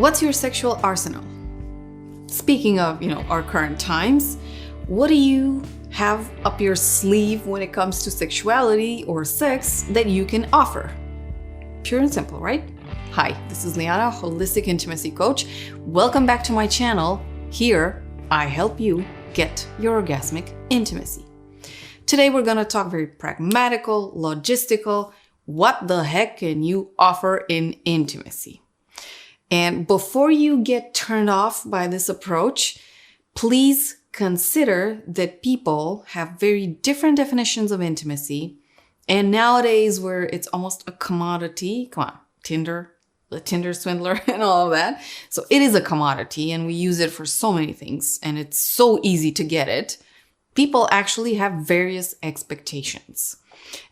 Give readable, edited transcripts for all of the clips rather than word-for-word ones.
What's your sexual arsenal? Speaking of, our current times, what do you have up your sleeve when it comes to sexuality or sex that you can offer? Pure and simple, right? Hi, this is Liana, holistic intimacy coach. Welcome back to my channel. Here, I help you get your orgasmic intimacy. Today, we're going to talk very pragmatical, logistical. What the heck can you offer in intimacy? And before you get turned off by this approach, please consider that people have very different definitions of intimacy. And nowadays, where it's almost a commodity, come on, Tinder, the Tinder swindler and all of that. So it is a commodity and we use it for so many things and it's so easy to get it. People actually have various expectations.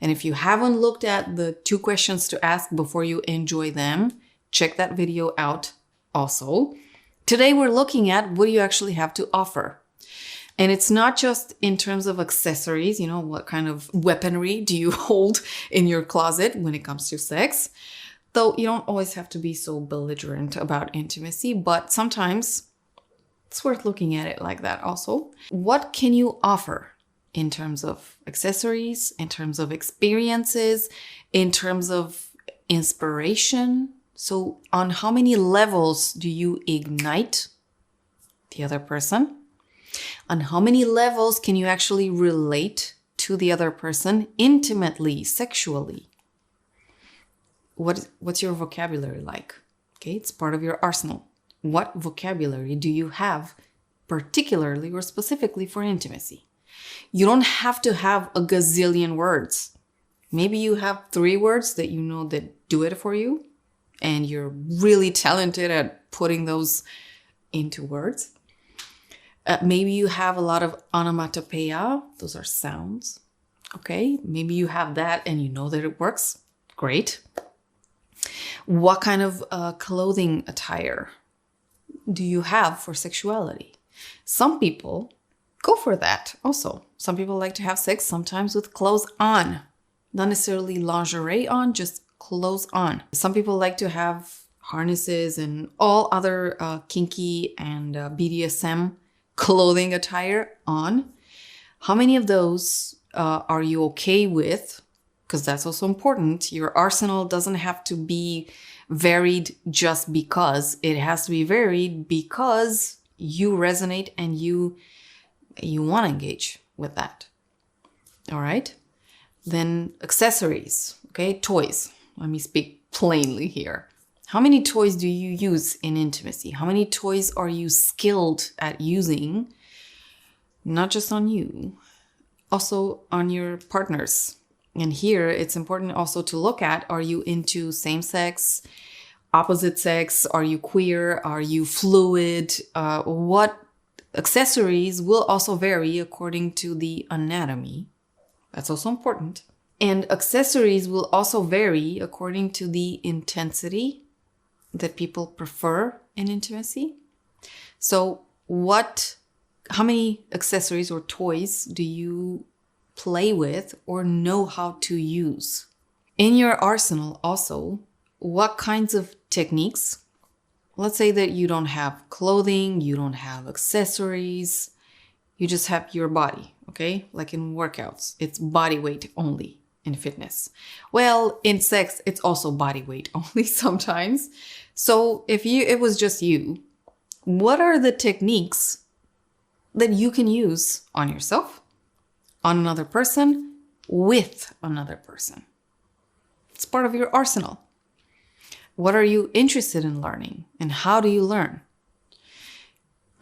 And if you haven't looked at the 2 questions to ask before you enjoy them, check that video out also. Today, we're looking at what do you actually have to offer. And it's not just in terms of accessories, what kind of weaponry do you hold in your closet when it comes to sex? Though you don't always have to be so belligerent about intimacy, but sometimes it's worth looking at it like that also. What can you offer in terms of accessories, in terms of experiences, in terms of inspiration? So on how many levels do you ignite the other person? On how many levels can you actually relate to the other person intimately, sexually? What's your vocabulary like? Okay, it's part of your arsenal. What vocabulary do you have particularly or specifically for intimacy? You don't have to have a gazillion words. Maybe you have 3 words that you know that do it for you, and you're really talented at putting those into words. Maybe you have a lot of onomatopoeia. Those are sounds. Okay, maybe you have that and you know that it works. Great. What kind of clothing attire do you have for sexuality? Some people go for that also. Some people like to have sex sometimes with clothes on. Not necessarily lingerie on, just clothes on. Some people like to have harnesses and all other kinky and BDSM clothing attire on. How many of those are you okay with? Because that's also important. Your arsenal doesn't have to be varied just because. It has to be varied because you resonate and you want to engage with that. All right. Then accessories, okay? Toys. Let me speak plainly here. How many toys do you use in intimacy? How many toys are you skilled at using? Not just on you, also on your partners. And here it's important also to look at, are you into same sex, opposite sex? Are you queer? Are you fluid? What accessories will also vary according to the anatomy. That's also important. And accessories will also vary according to the intensity that people prefer in intimacy. So how many accessories or toys do you play with or know how to use? In your arsenal also, what kinds of techniques? Let's say that you don't have clothing, you don't have accessories, you just have your body, okay? Like in workouts, it's body weight only in fitness. Well, in sex, it's also body weight only sometimes. So if it was just you, what are the techniques that you can use on yourself, on another person, with another person? It's part of your arsenal. What are you interested in learning and how do you learn?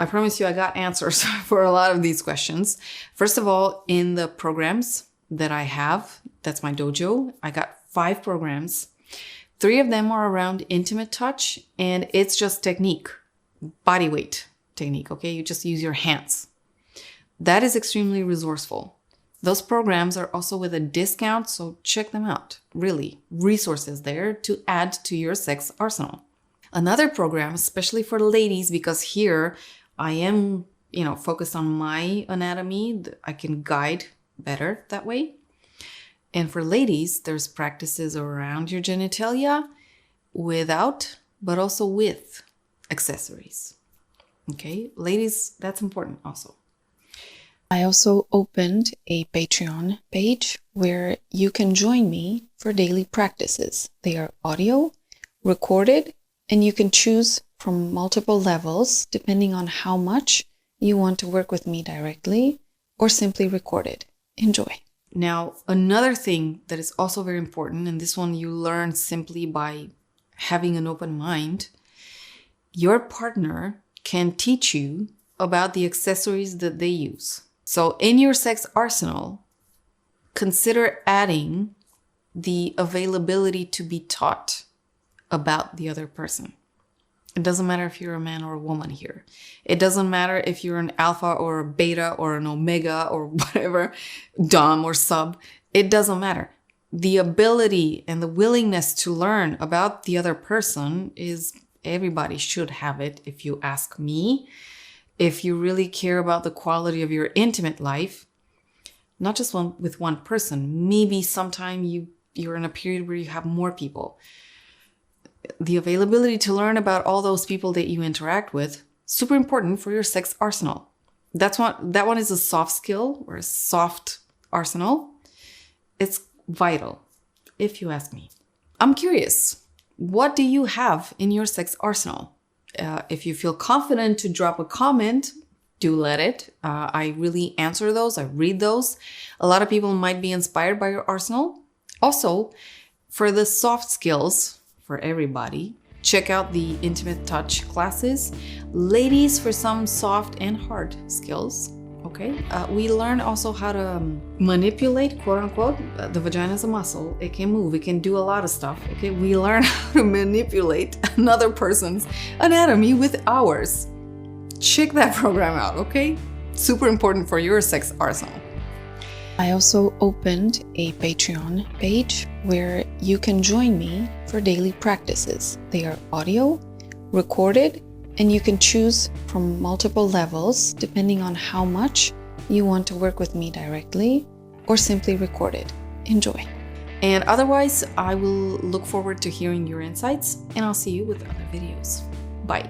I promise you I got answers for a lot of these questions. First of all, in the programs that I have, that's my dojo, I got 5 programs. 3 of them are around intimate touch and it's just technique, body weight technique, okay? You just use your hands. That is extremely resourceful. Those programs are also with a discount, so check them out. Really, resources there to add to your sex arsenal. Another program, especially for ladies, because here I am, focused on my anatomy. I can guide better that way. And for ladies, there's practices around your genitalia without, but also with. accessories. Okay, ladies, that's important also. I also opened a Patreon page where you can join me for daily practices. They are audio, recorded, and you can choose from multiple levels depending on how much you want to work with me directly or simply recorded. Enjoy. Now, another thing that is also very important, and this one you learn simply by having an open mind, your partner can teach you about the accessories that they use. So in your sex arsenal, consider adding the availability to be taught about the other person. It doesn't matter if you're a man or a woman here. It doesn't matter if you're an alpha or a beta or an omega or whatever, dom or sub. It doesn't matter. The ability and the willingness to learn about the other person is, everybody should have it, if you ask me. If you really care about the quality of your intimate life, not just with one person, maybe sometime you're in a period where you have more people. The availability to learn about all those people that you interact with, super important for your sex arsenal. That one is a soft skill or a soft arsenal. It's vital, if you ask me. I'm curious, what do you have in your sex arsenal? If you feel confident to drop a comment, do let it. I really answer those. I read those. A lot of people might be inspired by your arsenal. Also, for the soft skills, for everybody, check out the intimate touch classes. Ladies, for some soft and hard skills. Okay. We learn also how to manipulate, quote unquote. The vagina is a muscle. It can move. It can do a lot of stuff. Okay. We learn how to manipulate another person's anatomy with ours. Check that program out. Okay. Super important for your sex arsenal. I also opened a Patreon page where you can join me for daily practices. They are audio, recorded, and you can choose from multiple levels depending on how much you want to work with me directly or simply recorded. Enjoy. And otherwise, I will look forward to hearing your insights, and I'll see you with other videos. Bye.